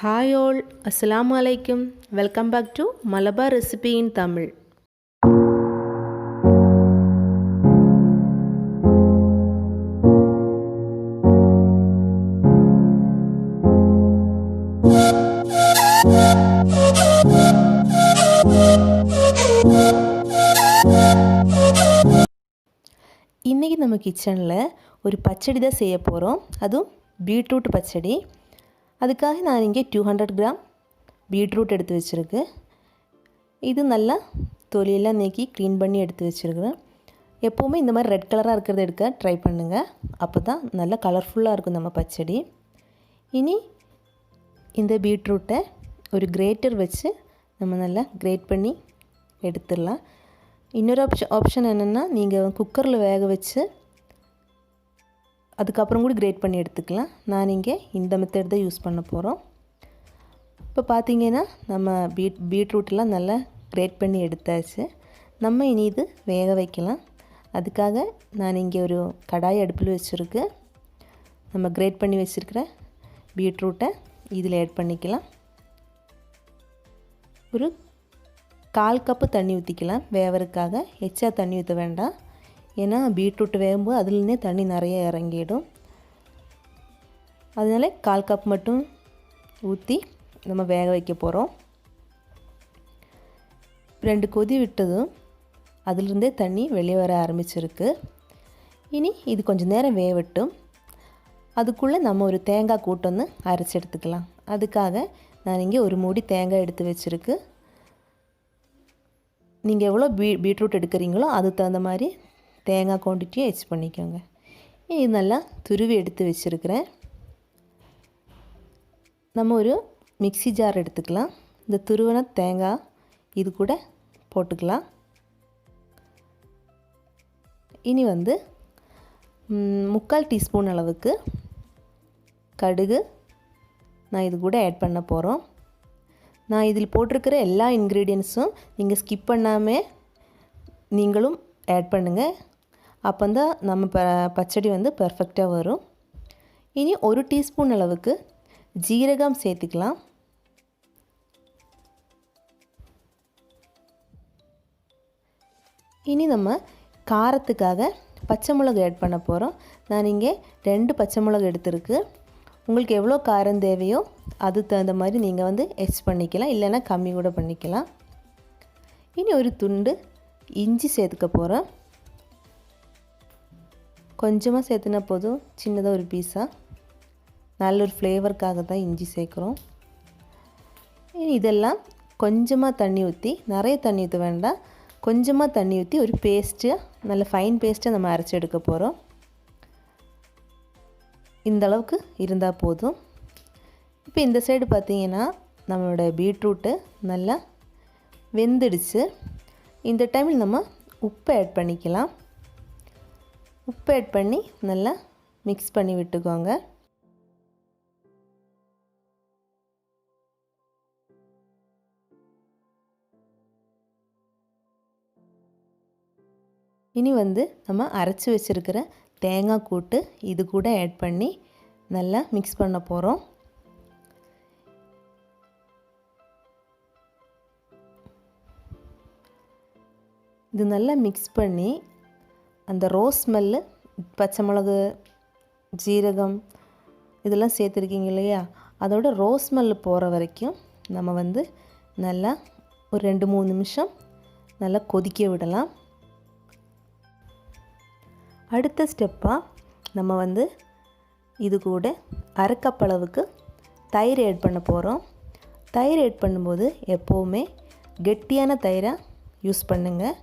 Hi all, Assalamu alaikum. Welcome back to Malabar Recipe in Tamil. இன்றைக்கி நம்ம கிச்சனில் ஒரு பச்சடி தான் செய்ய போகிறோம். அதுவும் பீட்ரூட் பச்சடி. அதுக்காக நான் இங்கே 200 கிராம் பீட்ரூட் எடுத்து வச்சுருக்கு. இது நல்லா தொலியெல்லாம் நீக்கி க்ளீன் பண்ணி எடுத்து வச்சுருக்கிறேன். எப்போவுமே இந்த மாதிரி ரெட் கலராக இருக்கிறத எடுக்க ட்ரை பண்ணுங்கள். அப்போ தான் நல்லா கலர்ஃபுல்லாக இருக்கும் நம்ம பச்சடி. இனி இந்த பீட்ரூட்டை ஒரு கிரேட்டர் வச்சு நம்ம நல்லா கிரேட் பண்ணி எடுத்துடலாம். இன்னொரு ஆப்ஷன் என்னென்னா, நீங்கள் குக்கரில் வேக வச்சு அதுக்கப்புறம் கூட கிரேட் பண்ணி எடுத்துக்கலாம். நான் இங்கே இந்த மெத்தட் தான் யூஸ் பண்ண போகிறோம். இப்போ பார்த்திங்கன்னா நம்ம பீட்ரூட்லாம் நல்லா கிரேட் பண்ணி எடுத்தாச்சு. நம்ம இனி இது வேக வைக்கலாம். அதுக்காக நான் இங்கே ஒரு கடாய் அடுப்பில் வச்சுருக்கு. நம்ம கிரேட் பண்ணி வச்சுருக்கிற பீட்ரூட்டை இதில் ஆட் பண்ணிக்கலாம். ஒரு 1/4 கப்பு தண்ணி ஊற்றிக்கலாம். வேவறதுக்காக எச்சா தண்ணி ஊற்ற வேண்டாம். ஏன்னா பீட்ரூட் வேகும்போது அதுலேருந்தே தண்ணி நிறைய இறங்கிடும். அதனால 1/4 கப் மட்டும் ஊற்றி நம்ம வேக வைக்க போகிறோம். 2 கொதி விட்டதும் அதிலிருந்தே தண்ணி வெளியே வர ஆரம்பிச்சிருக்கு. இனி இது கொஞ்சம் நேரம் வேகட்டும். அதுக்குள்ளே நம்ம ஒரு தேங்காய் கூட்டொன்று அரைச்சி எடுத்துக்கலாம். அதுக்காக நான் இங்கே ஒரு மூடி தேங்காய் எடுத்து வச்சுருக்கு. நீங்கள் எவ்வளோ பீட்ரூட் எடுக்கிறீங்களோ அதுக்கு தகுந்த மாதிரி தேங்காய் குவான்டிட்டியை எச் பண்ணிக்கோங்க. இது நல்லா துருவி எடுத்து வச்சுருக்கிறேன். நம்ம ஒரு மிக்ஸி ஜார் எடுத்துக்கலாம். இந்த துருவின தேங்காய் இது கூட போட்டுக்கலாம். இனி 3/4 டீஸ்பூன் அளவுக்கு கடுகு நான் இது கூட ஆட் பண்ண போகிறோம். நான் இதில் போட்டிருக்கிற எல்லா இன்க்ரீடியன்ஸும் நீங்கள் ஸ்கிப் பண்ணாமல் நீங்களும் ஆட் பண்ணுங்கள். அப்போ தான் நம்ம பச்சடி பர்ஃபெக்டாக வரும். இனி 1 டீஸ்பூன் அளவுக்கு ஜீரகம் சேர்த்துக்கலாம். இனி நம்ம காரத்துக்காக பச்சை மிளகு ஆட் பண்ண போகிறோம். நான் இங்கே 2 பச்சை மிளகு எடுத்துருக்கு. உங்களுக்கு எவ்வளோ காரம் தேவையோ அது தகுந்த மாதிரி நீங்கள் எச் பண்ணிக்கலாம், இல்லைன்னா கம்மி கூட பண்ணிக்கலாம். இனி ஒரு துண்டு இஞ்சி சேர்த்துக்க போகிறேன். கொஞ்சமாக சேர்த்துனா போதும், சின்னதாக ஒரு பீஸாக. நல்ல ஒரு ஃப்ளேவருக்காக தான் இஞ்சி சேர்க்குறோம். இனி இதெல்லாம் கொஞ்சமாக தண்ணி ஊற்றி, நிறைய தண்ணி ஊற்ற வேண்டாம், கொஞ்சமாக தண்ணி ஊற்றி ஒரு பேஸ்ட்டு, நல்ல ஃபைன் பேஸ்ட்டை நம்ம அரைச்சி எடுக்க போகிறோம். இந்த அளவுக்கு இருந்தால் போதும். இப்போ இந்த சைடு பார்த்திங்கன்னா நம்மளோட பீட்ரூட்டு நல்லா வெந்துடுச்சு. இந்த டைமில் நம்ம உப்பு ஆட் பண்ணிக்கலாம். உப்பு ஆட் பண்ணி நல்லா மிக்ஸ் பண்ணி விட்டுக்கோங்க. இனி நம்ம அரைச்சி வச்சுருக்கிற தேங்காய் கூட்டு இது கூட ஆட் பண்ணி நல்லா மிக்ஸ் பண்ண போகிறோம். இது நல்லா மிக்ஸ் பண்ணி அந்த ரோஸ் ஸ்மெல்லு, பச்சை மிளகு, ஜீரகம் இதெல்லாம் சேர்த்துருக்கீங்க இல்லையா, அதோட ரோஸ் ஸ்மெல்லு போகிற வரைக்கும் நம்ம நல்லா ஒரு 2-3 நிமிஷம் நல்லா கொதிக்க விடலாம். அடுத்த ஸ்டெப்பாக நம்ம இது கூட 1/2 கப் அளவுக்கு தயிர் ஆட் பண்ண போகிறோம். தயிர் ஆட் பண்ணும்போது எப்போவுமே கெட்டியான தயிராக யூஸ் பண்ணுங்கள்.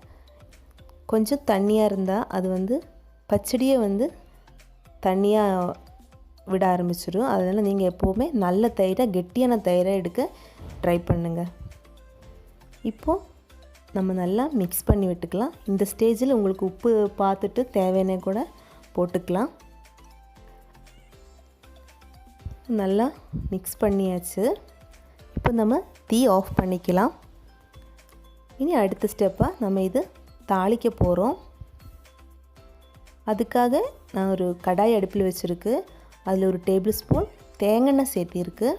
கொஞ்சம் தண்ணியாக இருந்தால் அது பச்சடியை தண்ணியாக விட ஆரம்பிச்சிடும். அதனால் நீங்கள் எப்போவுமே நல்ல தயிராக, கெட்டியான தயிராக எடுக்க ட்ரை பண்ணுங்கள். இப்போது நம்ம நல்லா மிக்ஸ் பண்ணி விட்டுக்கலாம். இந்த ஸ்டேஜில் உங்களுக்கு உப்பு பார்த்துட்டு தேவையான கூட போட்டுக்கலாம். நல்லா மிக்ஸ் பண்ணியாச்சு. இப்போ நம்ம தீ ஆஃப் பண்ணிக்கலாம். இனி அடுத்த ஸ்டெப்பாக நம்ம இது தாளிக்க போகிறோம். அதுக்காக நான் ஒரு கடாய் அடுப்பில் வச்சுருக்கு. அதில் ஒரு டேபிள் ஸ்பூன் தேங்காய் சேர்த்திருக்கு.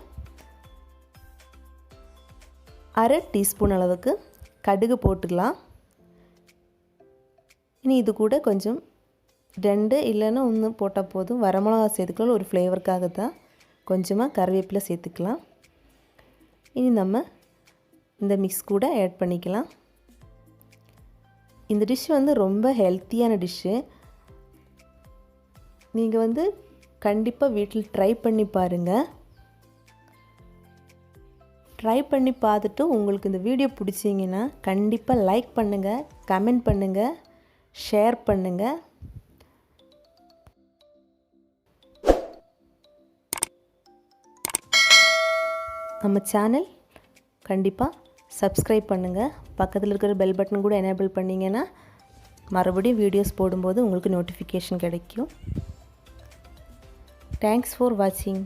1/2 டீஸ்பூன் அளவுக்கு கடுகு போட்டுக்கலாம். இனி இது கூட கொஞ்சம் 2 இல்லைன்னா 1 போட்டால் போதும். வரமிளகா சேர்த்துக்கலாம், ஒரு ஃப்ளேவருக்காக தான். கொஞ்சமாக கருவேப்பிலை சேர்த்துக்கலாம். இனி நம்ம இந்த மிக்ஸ் கூட ஆட் பண்ணிக்கலாம். இந்த டிஷ் வந்து ரொம்ப ஹெல்த்தியான டிஷ்ஷு. நீங்கள் வந்து கண்டிப்பாக வீட்டில் ட்ரை பண்ணி பாருங்கள். ட்ரை பண்ணி பார்த்துட்டு உங்களுக்கு இந்த வீடியோ பிடிச்சிங்கன்னா கண்டிப்பாக லைக் பண்ணுங்கள், கமெண்ட் பண்ணுங்கள், ஷேர் பண்ணுங்கள். நம்ம சேனல் கண்டிப்பாக சப்ஸ்கிரைப் பண்ணுங்கள். பக்கத்தில் இருக்கிற பெல் பட்டன் கூட எனேபிள் பண்ணிங்கன்னா மறுபடியும் வீடியோஸ் போடும்போது உங்களுக்கு நோட்டிஃபிகேஷன் கிடைக்கும். தேங்க்ஸ் ஃபார் வாட்சிங்.